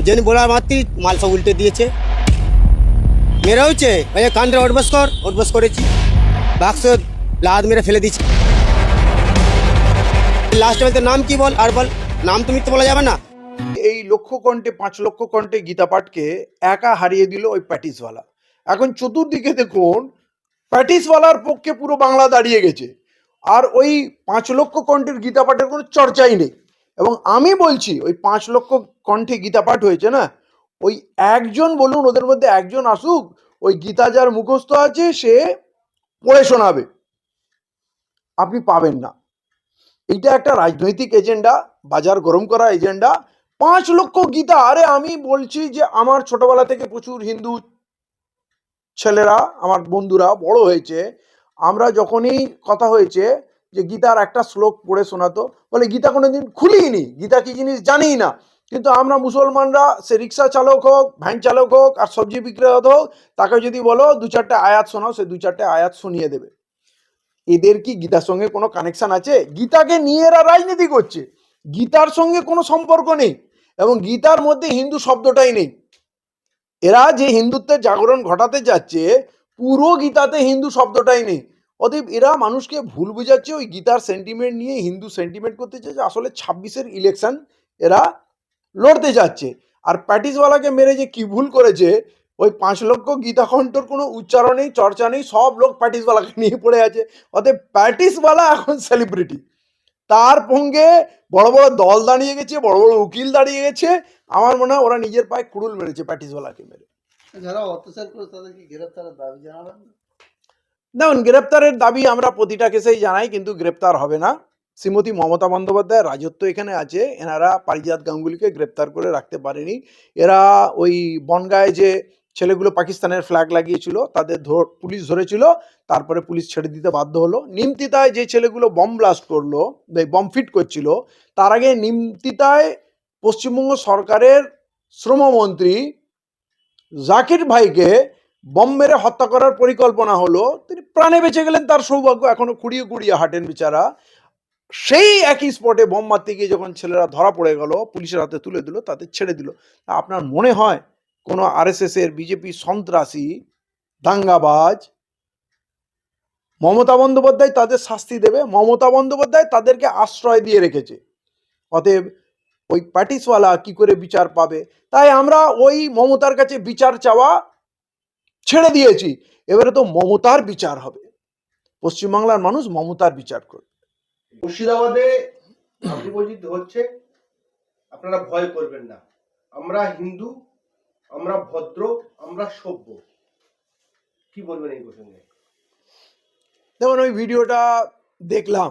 যেন বলার মাত্রই মাল সব উল্টে দিয়েছে। মেরে হচ্ছে ওই কান্দ্রে ওটবস করেছি, বাক্স লাদ মেরে ফেলে দিচ্ছি। লাস্টে বলতে নাম কি বল, আর বল নাম তুমি তো বলা যাবে না। এই লক্ষ কণ্ঠে 5 লক্ষ কণ্ঠে গীতা পাঠকে একা হারিয়ে দিল ওই প্যাটিসওয়ালা। এখন চতুর্দিকে দেখুন প্যাটিসওয়ালার পক্ষে পুরো বাংলা দাঁড়িয়ে গেছে, আর ওই 5 লক্ষ কণ্ঠের গীতা পাঠের কোনো চর্চাই নেই। এবং আমি বলছি ওই 5 লক্ষ কণ্ঠে গীতা পাঠ হয়েছে না, ওই একজন বলুন, ওদের মধ্যে একজন আসুক, ওই গীতা যার মুখস্থ আছে সে পড়ে শোনাবে, আপনি পাবেন না। এইটা একটা রাজনৈতিক এজেন্ডা, বাজার গরম করা এজেন্ডা। 5 লক্ষ গীতা, আরে আমি বলছি যে আমার ছোটবেলা থেকে প্রচুর হিন্দু ছেলেরা, আমার বন্ধুরা বড় হয়েছে, আমরা যখনই কথা হয়েছে যে গীতার একটা শ্লোক পড়ে শোনাতো, বলে গীতা কোনোদিন খুলিনি, গীতা কি জিনিস জানি না। কিন্তু আমরা মুসলমানরা, সে রিক্সা চালক হোক, ভ্যান চালক হোক, আর সবজি বিক্রেতা হোক, তাকে যদি বলো 2-4টে আয়াত শোনাও, সে 2-4টে আয়াত শুনিয়ে দেবে। এদের কি গীতার সঙ্গে কোনো কানেকশন আছে? গীতাকে নিয়ে এরা রাজনীতি করছে, গীতার সঙ্গে কোনো সম্পর্ক নেই, এবং গীতার মধ্যে হিন্দু শব্দটাই নেই। এরা যে হিন্দুত্বের জাগরণ ঘটাতে যাচ্ছে, পুরো গীতাতে হিন্দু শব্দটাই নেই। অতএব এরা মানুষকে ভুল বুঝাচ্ছে, ওই গীতার সেন্টিমেন্ট নিয়ে হিন্দু সেন্টিমেন্ট করতে চাইছে। আসলে 26-এর ইলেকশন এরা লড়তে যাচ্ছে। আর প্যাটিসওয়ালাকে মেরে যে কি ভুল করেছে, ওই 5 লক্ষ গীতা কণ্ঠর কোনো উচ্চারণ নেই, চর্চা নেই, সব লোক প্যাটিসওয়ালাকে নিয়ে পড়ে আছে। অতএব প্যাটিসওয়ালা এখন সেলিব্রিটি, তার সঙ্গে বড় বড় দল দাঁড়িয়ে গেছে, বড় বড় উকিল দাঁড়িয়ে গেছে। আমার মনে হয় ওরা নিজের পায়ে কুড়ুল মেরেছে প্যাটিসওয়ালাকে মেরে। যারা অত্যাচার করে তাদেরকে গ্রেফতারের দাবি জানাবেন না? দেখুন, গ্রেপ্তারের দাবি আমরা প্রতিটা কেসেই জানাই, কিন্তু গ্রেপ্তার হবে না। শ্রীমতী মমতা বন্দ্যোপাধ্যায়ের রাজত্ব এখানে আছে, এনারা পারিজাত গাঙ্গুলিকে গ্রেপ্তার করে রাখতে পারেনি। এরা ওই বনগাঁয় যে ছেলেগুলো পাকিস্তানের ফ্ল্যাগ লাগিয়েছিল তাদের পুলিশ ধরেছিল, তারপরে পুলিশ ছেড়ে দিতে বাধ্য হলো। নিমতিতায় যে ছেলেগুলো বম ব্লাস্ট করলো, বম ফিট করছিল, তার আগে নিমতিতায় পশ্চিমবঙ্গ সরকারের শ্রমমন্ত্রী জাকির ভাইকে বম মেরে হত্যা করার পরিকল্পনা হলো, তিনি প্রাণে বেঁচে গেলেন, তার সৌভাগ্য, এখনো কুড়িয়ে কুড়িয়ে হাঁটেন বেচারা। সেই একই স্পটে বম মারতে গিয়ে যখন ছেলেরা ধরা পড়ে গেল, পুলিশের হাতে তুলে দিল, তাদের ছেড়ে দিল। আপনার মনে হয় কোনো আরএসএস এর, বিজেপি সন্ত্রাসী, দাঙ্গাবাজ মমতা বন্দ্যোপাধ্যায় তাদের শাস্তি দেবে? মমতা বন্দ্যোপাধ্যায় তাদেরকে আশ্রয় দিয়ে রেখেছে। অতএব ওই প্যাটিসওয়ালা কি করে বিচার পাবে? তাই আমরা ওই মমতার কাছে বিচার চাওয়া ছেড়ে দিয়েছি। এবারে তো মমতার বিচার হবে, পশ্চিমবাংলার মানুষ মমতার বিচার করবে। মুর্শিদাবাদে বাবরি হচ্ছে, আপনারা ভয় করবেন না, আমরা হিন্দু, আমরা ভদ্র, আমরা সভ্য। কি বলবেন এই প্রসঙ্গে? দেখুন, ওই ভিডিওটা দেখলাম,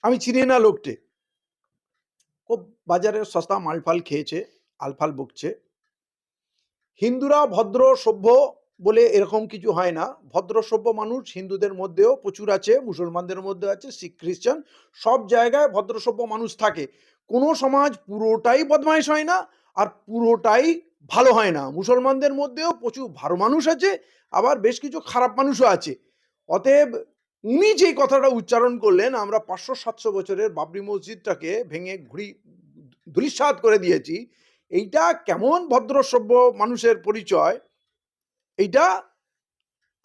আমি চিনি না লোকটে, খুব বাজারের সস্তা মালফাল খেয়েছে, আলফাল বকছে। হিন্দুরা ভদ্র সভ্য বলে এরকম কিছু হয় না। ভদ্র সভ্য মানুষ হিন্দুদের মধ্যেও প্রচুর আছে, মুসলমানদের মধ্যে আছে, শিখ খ্রিস্টান সব জায়গায় ভদ্র সভ্য মানুষ থাকে। কোনো সমাজ পুরোটাই বদমাইশ হয় না, আর পুরোটাই ভালো হয় না। মুসলমানদের মধ্যেও প্রচুর ভালো মানুষ আছে, আবার বেশ কিছু খারাপ মানুষও আছে। অতএব উনি যে কথাটা উচ্চারণ করলেন, আমরা 500-700 বছরের বাবরি মসজিদটাকে ভেঙে ধূলিসাৎ করে দিয়েছি, এইটা কেমন ভদ্র সভ্য মানুষের পরিচয়, এইটা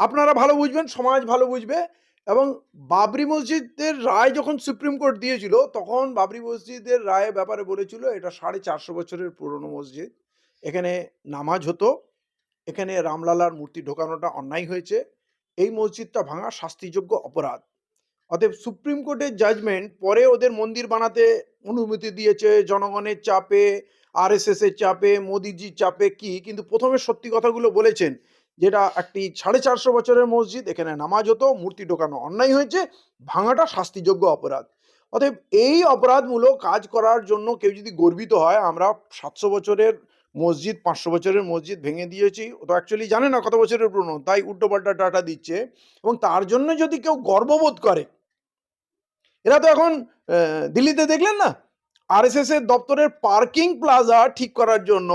আপনারা ভালো বুঝবেন, সমাজ ভালো বুঝবে। এবং বাবরি মসজিদের রায় যখন সুপ্রিম কোর্ট দিয়েছিল, তখন বাবরি মসজিদের রায়ের ব্যাপারে বলেছিল এটা 450 বছরের পুরনো মসজিদ, এখানে নামাজ হতো, এখানে রামলালার মূর্তি ঢোকানোটা অন্যায় হয়েছে, এই মসজিদটা ভাঙা শাস্তিযোগ্য অপরাধ। অতএব সুপ্রিম কোর্টের জাজমেন্ট পরে ওদের মন্দির বানাতে অনুমতি দিয়েছে, জনগণের চাপে, আরএসএস এর চাপে, মোদিজির চাপে কি, কিন্তু প্রথমে সত্যি কথাগুলো বলেছেন, যেটা একটি 450 বছরের মসজিদ, এখানে নামাজ হতো, মূর্তি ঢোকানো অন্যায় হয়েছে, ভাঙাটা শাস্তিযোগ্য অপরাধ। অতএব এই অপরাধমূলক কাজ করার জন্য কেউ যদি গর্বিত হয়, আমরা 700 বছরের মসজিদ, 500 বছরের মসজিদ ভেঙে দিয়েছি, ও তো অ্যাকচুয়ালি জানে না কত বছরের পুরনো, তাই উল্টোপাল্টা ডাটা দিচ্ছে, এবং তার জন্য যদি কেউ গর্ববোধ করে, এরা তো এখন দিল্লিতে দেখলেন না, আরএসএস এর দপ্তরের পার্কিং প্লাজা ঠিক করার জন্য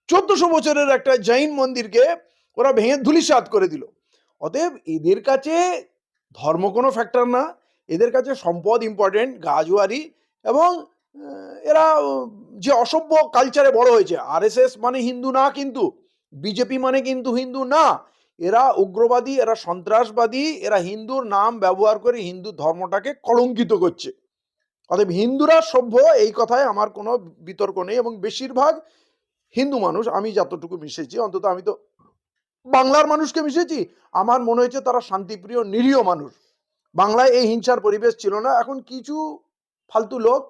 1400 বছরের একটা জৈন মন্দিরকে ওরা ভেঙে ধূলিসাৎ করে দিল। অতএব এদের কাছে ধর্ম কোনো ফ্যাক্টর না, এদের কাছে সম্পদ ইম্পর্টেন্ট, গাজওয়ারি এবং এরা যে অসভ্য কালচারে বড় হয়েছে। আরএসএস মানে হিন্দু না, কিন্তু বিজেপি মানে কিন্তু হিন্দু না। এরা উগ্রবাদী, এরা সন্ত্রাসবাদী, এরা হিন্দুর নাম ব্যবহার করে হিন্দু ধর্মটাকে কলঙ্কিত করছে। অতএব হিন্দুরা সভ্য, এই কথায় আমার কোনো বিতর্ক নেই। এবং বেশিরভাগ হিন্দু মানুষ, আমি যতটুকু মিশেছি, অন্তত আমি তো বাংলার মানুষকে মিশেছি, আমার মনে হয়েছে তারা শান্তিপ্রিয় নিরীহ মানুষ। বাংলায় এই হিংসার পরিবেশ ছিল না। এখন কিছু ফালতু লোক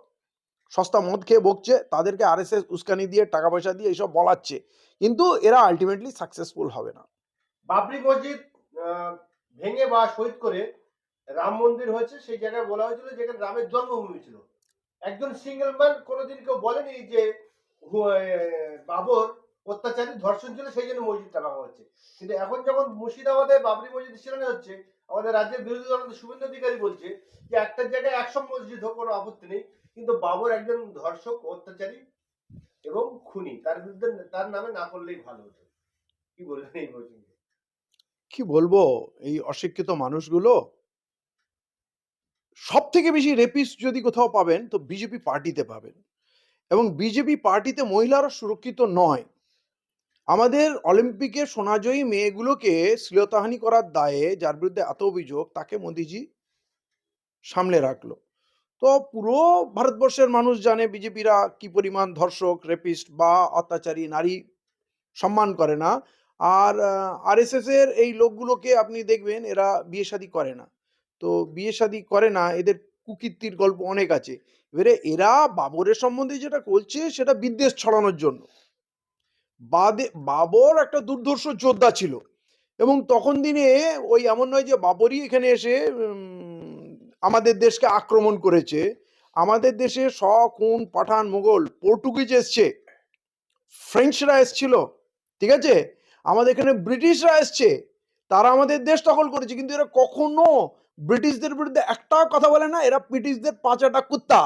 সস্তা মদ খেয়ে বকছে, তাদেরকে আরএসএস উস্কানি দিয়ে টাকা পয়সা দিয়ে এইসব বলাচ্ছে, কিন্তু এরা আলটিমেটলি সাকসেসফুল হবে না। বাবরি মসজিদ ভেঙে বা শহীদ করে রাম মন্দির হয়েছে, সেই জায়গায় বলা হয়েছিল যেখানে রামের জন্মভূমি ছিল। একজন সিঙ্গেল ম্যান কোনোদিন কেউ বলেনি যে বাবর অত্যাচারী ধর্ষণ ছিল, সেই জন্য মসজিদটা ভাঙা হচ্ছে। কিন্তু এখন যখন মুর্শিদাবাদে বাবরি মসজিদ শিলান্যাস হচ্ছে, আমাদের রাজ্যের বিরোধী দল শুভেন্দু অধিকারী বলছে যে একটা জায়গায় 100 মসজিদ হোক, কোনো আপত্তি নেই, কিন্তু বাবর একজন ধর্ষক, অত্যাচারী এবং খুনি, তার বিরুদ্ধে তার নামে না করলেই ভালো হতো। কি বলবেন এই প্রসঙ্গে? কি বলবো, এই অশিক্ষিত মানুষগুলো। সব থেকে বেশি রেপিস্ট যদি কোথাও পাবেন তো বিজেপি পার্টিতে পাবেন, এবং বিজেপি পার্টিতে মহিলারা সুরক্ষিত নয়। আমাদের অলিম্পিকে সোনাজয়ী মেয়েগুলোকে শ্লীলতাহানি করার দায়ে যার বিরুদ্ধে এত অভিযোগ, তাকে মোদিজি সামলে রাখলো। তো পুরো ভারতবর্ষের মানুষ জানে বিজেপিরা কি পরিমাণ ধর্ষক, রেপিস্ট বা অত্যাচারী, নারী সম্মান করে না। আর আরএসএস এর এই লোকগুলোকে আপনি দেখবেন এরা বিয়ে শাদী করে না। তো বিয়ে শাদী করে না, এদের কুকীর্তির গল্প অনেক আছে। এবারে এরা বাবরের সম্বন্ধে যেটা করছে সেটা বিদ্বেষ ছড়ানোর জন্য। বাবর একটা দুর্ধর্ষ যোদ্ধা ছিল, এবং তখন দিনে ওই এমন নয় যে বাবরই এখানে এসে আমাদের দেশকে আক্রমণ করেছে। আমাদের দেশে খুন, পাঠান, মুঘল, পর্তুগিজ এসছে, ফ্রেঞ্চরা এসছিল, ঠিক আছে, আমাদের এখানে ব্রিটিশরা এসছে, তারা আমাদের দেশ দখল করেছে, কিন্তু এরা কখনো ব্রিটিশদের বিরুদ্ধে একটা কথা বলে না। এরা ব্রিটিশদের পাঁচাটা কুত্তা,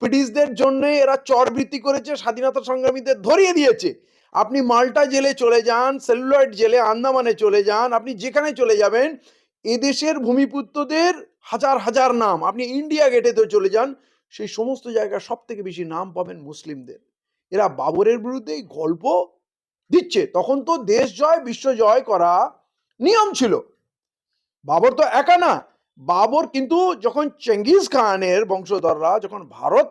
ব্রিটিশদের জন্য এরা চরবৃত্তি করেছে, স্বাধীনতা সংগ্রামীদের ধরিয়ে দিয়েছে। আপনি মাল্টা জেলে চলে যান, সেলুলয়েড জেলে, আন্দামানে চলে যান, আপনি যেখানে চলে যাবেন এদেশের ভূমিপুত্রদের হাজার হাজার নাম। আপনি ইন্ডিয়া গেটেতে চলে যান, সেই সমস্ত জায়গায় সব থেকে বেশি নাম পাবেন মুসলিমদের। এরা বাবরের বিরুদ্ধে গল্প দিচ্ছে। তখন তো দেশ জয়, বিশ্ব জয় করা নিয়ম ছিল। বাবর তো একা না, বাবর কিন্তু যখন চেঙ্গিস খানের বংশধররা যখন ভারত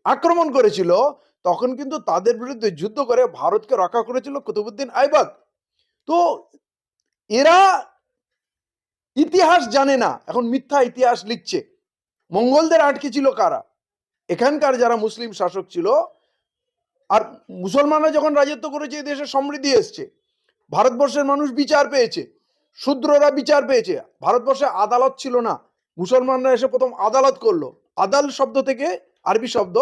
আক্রমণ করেছিল, তখন কিন্তু তাদের বিরুদ্ধে যুদ্ধ করে ভারতকে রক্ষা করেছিল কুতুবউদ্দিন আইবক। তো এরা ইতিহাস জানে না, এখন মিথ্যা ইতিহাস লিখছে। মঙ্গলদের আটকে ছিল কারা? এখানকার যারা মুসলিম শাসক ছিল। আর মুসলমানরা যখন রাজত্ব করেছে, দেশে সমৃদ্ধি এসছে, ভারতবর্ষের মানুষ বিচার পেয়েছে, শূদ্ররা বিচার পেয়েছে। ভারতবর্ষে আদালত ছিল না, মুসলমানরা এসে প্রথম আদালত করলো। আদাল শব্দ থেকে আরবি শব্দ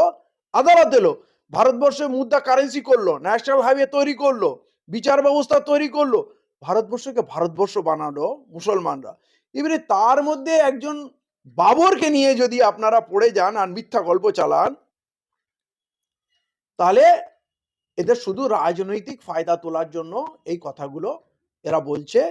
আদালত এলো। ভারতবর্ষে মুদ্রা কারেন্সি করলো, ন্যাশনাল হাইওয়ে তৈরি করলো, বিচার ব্যবস্থা তৈরি করলো, ভারতবর্ষকে ভারতবর্ষ বানালো মুসলমানরা। এবারে তার মধ্যে একজন বাবরকে নিয়ে যদি আপনারা পড়ে যান আর মিথ্যা গল্প চালান, তাহলে এদের শুধু রাজনৈতিক ফায়দা তোলার জন্য এই কথাগুলো এরা বলছে।